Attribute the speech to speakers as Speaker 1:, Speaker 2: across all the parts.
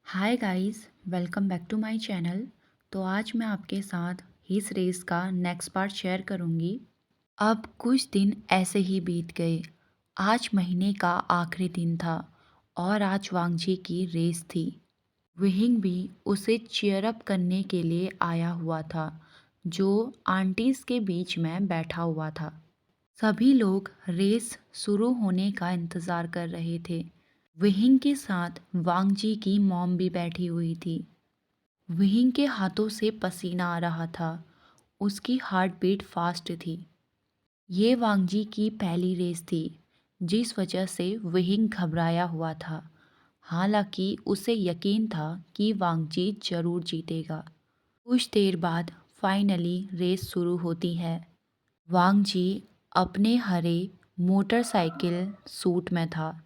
Speaker 1: Hi guys, welcome back to my channel. तो आज मैं आपके साथ इस रेस का नेक्स्ट पार्ट शेयर करूंगी। अब कुछ दिन ऐसे ही बीत गए। आज महीने का आखिरी दिन था और आज वांगजी की रेस थी। विहिंग भी उसे चीयर अप करने के लिए आया हुआ था, जो आंटीज के बीच में बैठा हुआ था। सभी लोग रेस शुरू होने का इंतज़ार कर रहे थे। विहिंग के साथ वांगजी की मॉम भी बैठी हुई थी। विहिंग के हाथों से पसीना आ रहा था। उसकी हार्ट बीट फास्ट थी। ये वांगजी की पहली रेस थी, जिस वजह से विहिंग घबराया हुआ था। हालांकि उसे यकीन था कि वांगजी जरूर जीतेगा। कुछ देर बाद फाइनली रेस शुरू होती है। वांगजी अपने हरे मोटरसाइकिल सूट में था।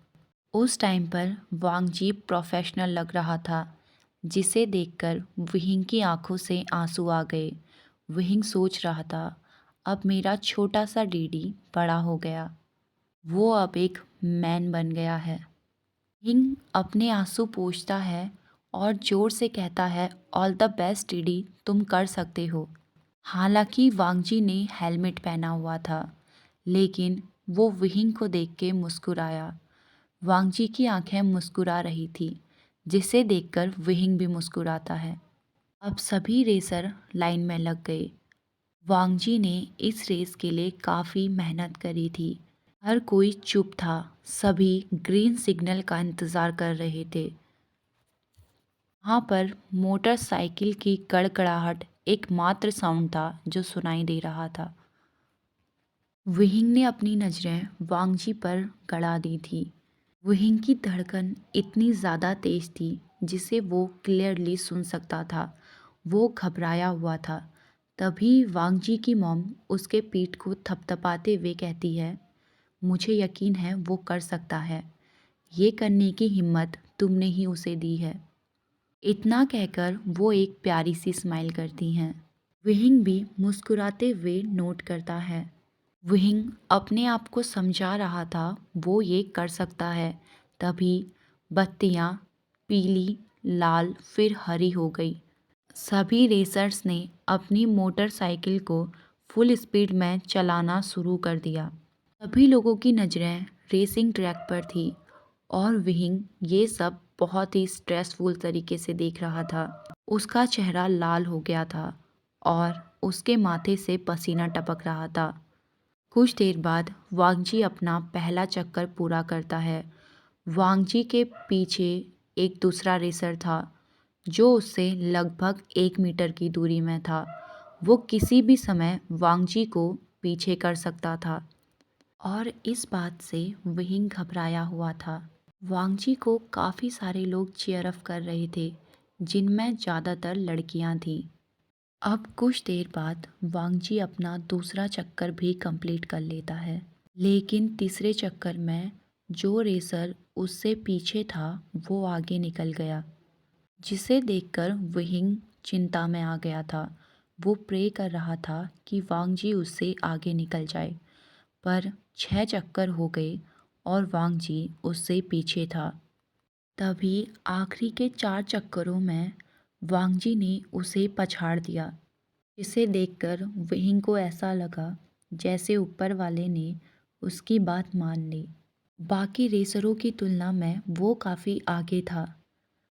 Speaker 1: उस टाइम पर वांगजी प्रोफेशनल लग रहा था, जिसे देखकर विहिंग की आंखों से आंसू आ गए। विहिंग सोच रहा था, अब मेरा छोटा सा डीडी बड़ा हो गया। वो अब एक मैन बन गया है। विहिंग अपने आंसू पोंछता है और जोर से कहता है, ऑल द बेस्ट डीडी, तुम कर सकते हो। हालांकि वांगजी ने हेलमेट पहना हुआ था, लेकिन वो विहिंग को देख के मुस्कुराया। वांगजी की आंखें मुस्कुरा रही थी, जिसे देखकर विहिंग भी मुस्कुराता है। अब सभी रेसर लाइन में लग गए। वांगजी ने इस रेस के लिए काफ़ी मेहनत करी थी। हर कोई चुप था, सभी ग्रीन सिग्नल का इंतज़ार कर रहे थे। वहाँ पर मोटरसाइकिल की कड़कड़ाहट एकमात्र साउंड था जो सुनाई दे रहा था। विहिंग ने अपनी नज़रें वांगजी पर गड़ा दी थी। विहिंग की धड़कन इतनी ज़्यादा तेज थी जिसे वो क्लियरली सुन सकता था। वो घबराया हुआ था। तभी वांगजी की मॉम उसके पीठ को थपथपाते हुए कहती है, मुझे यकीन है वो कर सकता है। ये करने की हिम्मत तुमने ही उसे दी है। इतना कहकर वो एक प्यारी सी स्माइल करती हैं। विहिंग भी मुस्कुराते हुए नोट करता है। विहिंग अपने आप को समझा रहा था वो ये कर सकता है। तभी बत्तियां पीली, लाल फिर हरी हो गई। सभी रेसर्स ने अपनी मोटरसाइकिल को फुल स्पीड में चलाना शुरू कर दिया। सभी लोगों की नज़रें रेसिंग ट्रैक पर थी और विहिंग ये सब बहुत ही स्ट्रेसफुल तरीके से देख रहा था। उसका चेहरा लाल हो गया था और उसके माथे से पसीना टपक रहा था। कुछ देर बाद वांगजी अपना पहला चक्कर पूरा करता है। वांगजी के पीछे एक दूसरा रेसर था, जो उससे लगभग 1 मीटर की दूरी में था। वो किसी भी समय वांगजी को पीछे कर सकता था और इस बात से विहिंग घबराया हुआ था। वांगजी को काफ़ी सारे लोग चीयर अप कर रहे थे, जिनमें ज़्यादातर लड़कियां थीं। अब कुछ देर बाद वांगजी अपना दूसरा चक्कर भी कंप्लीट कर लेता है, लेकिन तीसरे चक्कर में जो रेसर उससे पीछे था वो आगे निकल गया, जिसे देखकर विहिंग चिंता में आ गया था। वो प्रे कर रहा था कि वांगजी उससे आगे निकल जाए, पर 6 चक्कर हो गए और वांगजी उससे पीछे था। तभी आखिरी के 4 चक्करों में वांगजी ने उसे पछाड़ दिया, जिसे देखकर विहिंग को ऐसा लगा जैसे ऊपर वाले ने उसकी बात मान ली। बाकी रेसरों की तुलना में वो काफ़ी आगे था।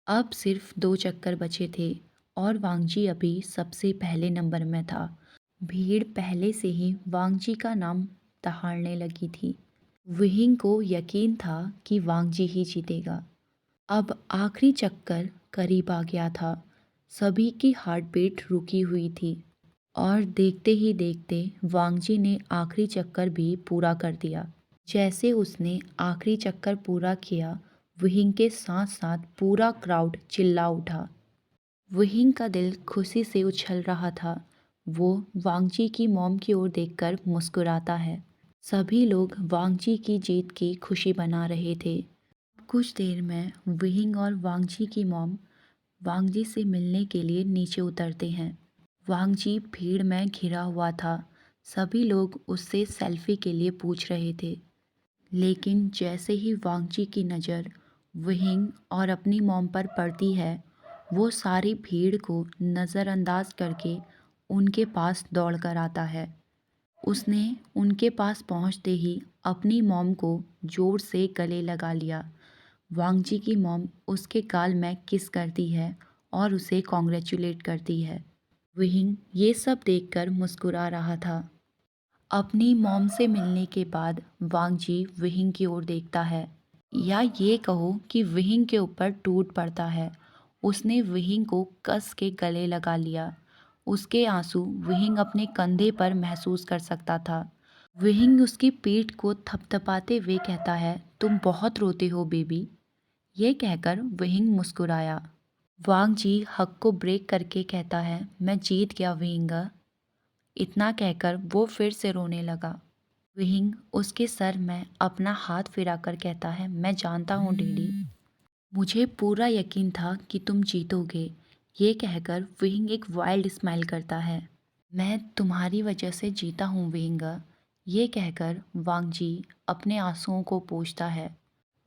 Speaker 1: अब सिर्फ 2 चक्कर बचे थे और वांगजी अभी सबसे पहले नंबर में था। भीड़ पहले से ही वांगजी का नाम दहाड़ने लगी थी। विहिंग को यकीन था कि वांगजी ही जीतेगा। अब आखिरी चक्कर करीब आ गया था। सभी की हार्ट बीट रुकी हुई थी और देखते ही देखते वांगजी ने आखिरी चक्कर भी पूरा कर दिया। जैसे उसने आखिरी चक्कर पूरा किया, विहिंग के साथ साथ पूरा क्राउड चिल्ला उठा। विहिंग का दिल खुशी से उछल रहा था। वो वांगजी की मॉम की ओर देखकर मुस्कुराता है। सभी लोग वांगजी की जीत की खुशी मना रहे थे। कुछ देर में विहिंग और वांगजी की मॉम वांगजी से मिलने के लिए नीचे उतरते हैं। वांगजी भीड़ में घिरा हुआ था। सभी लोग उससे सेल्फी के लिए पूछ रहे थे, लेकिन जैसे ही वांगजी की नज़र विहिंग और अपनी मॉम पर पड़ती है, वो सारी भीड़ को नज़रअंदाज करके उनके पास दौड़ कर आता है। उसने उनके पास पहुंचते ही अपनी मॉम को ज़ोर से गले लगा लिया। वांगजी की मॉम उसके गाल में किस करती है और उसे कॉन्ग्रेचुलेट करती है। विहिंग ये सब देखकर मुस्कुरा रहा था। अपनी मॉम से मिलने के बाद वांगजी विहिंग की ओर देखता है, या ये कहो कि विहिंग के ऊपर टूट पड़ता है। उसने विहिंग को कस के गले लगा लिया। उसके आंसू विहिंग अपने कंधे पर महसूस कर सकता था। विहिंग उसकी पीठ को थपथपाते हुए कहता है, तुम बहुत रोते हो बेबी। ये कहकर विहिंग मुस्कुराया। वांग जी हक को ब्रेक करके कहता है, मैं जीत गया विहिंगा। इतना कहकर वो फिर से रोने लगा। विहिंग उसके सर में अपना हाथ फिराकर कहता है, मैं जानता हूँ डैडी, मुझे पूरा यकीन था कि तुम जीतोगे। ये कहकर विहिंग एक वाइल्ड स्माइल करता है। मैं तुम्हारी वजह से जीता हूँ विहिंगा। ये कहकर वांगजी अपने आंसुओं को पोंछता है।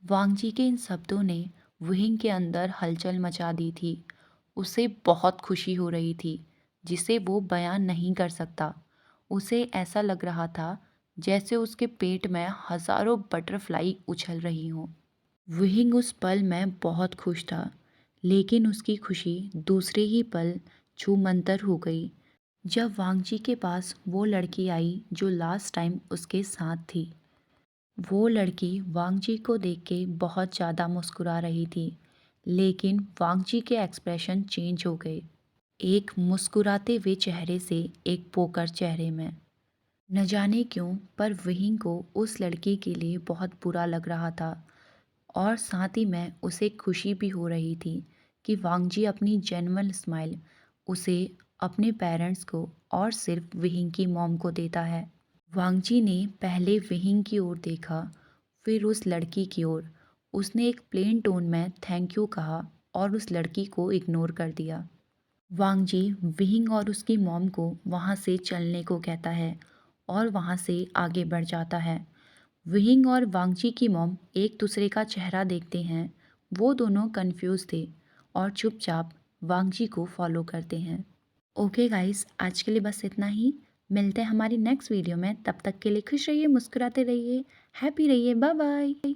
Speaker 1: वांगजी के इन शब्दों ने विहिंग के अंदर हलचल मचा दी थी। उसे बहुत खुशी हो रही थी, जिसे वो बयान नहीं कर सकता। उसे ऐसा लग रहा था जैसे उसके पेट में हजारों बटरफ्लाई उछल रही हों। विहिंग उस पल में बहुत खुश था, लेकिन उसकी खुशी दूसरे ही पल छूमंतर हो गई जब वांगजी के पास वो लड़की आई जो लास्ट टाइम उसके साथ थी। वो लड़की वांगजी को देख के बहुत ज़्यादा मुस्कुरा रही थी, लेकिन वांगजी के एक्सप्रेशन चेंज हो गए, एक मुस्कुराते हुए चेहरे से एक पोकर चेहरे में। न जाने क्यों पर विहिंग को उस लड़की के लिए बहुत बुरा लग रहा था, और साथ ही में उसे खुशी भी हो रही थी कि वांगजी अपनी जेन्युइन स्माइल उसे, अपने पेरेंट्स को और सिर्फ विहिंग की मॉम को देता है। वांगजी ने पहले विहिंग की ओर देखा, फिर उस लड़की की ओर। उसने एक प्लेन टोन में थैंक यू कहा और उस लड़की को इग्नोर कर दिया। वांगजी विहिंग और उसकी मॉम को वहाँ से चलने को कहता है और वहाँ से आगे बढ़ जाता है। विहिंग और वांगजी की मॉम एक दूसरे का चेहरा देखते हैं। वो दोनों कंफ्यूज थे और चुपचाप वांगजी को फॉलो करते हैं। ओके गाइस, आज के लिए बस इतना ही। मिलते हैं हमारी नेक्स्ट वीडियो में। तब तक के लिए खुश रहिए, मुस्कुराते रहिए, हैप्पी रहिए। Bye bye.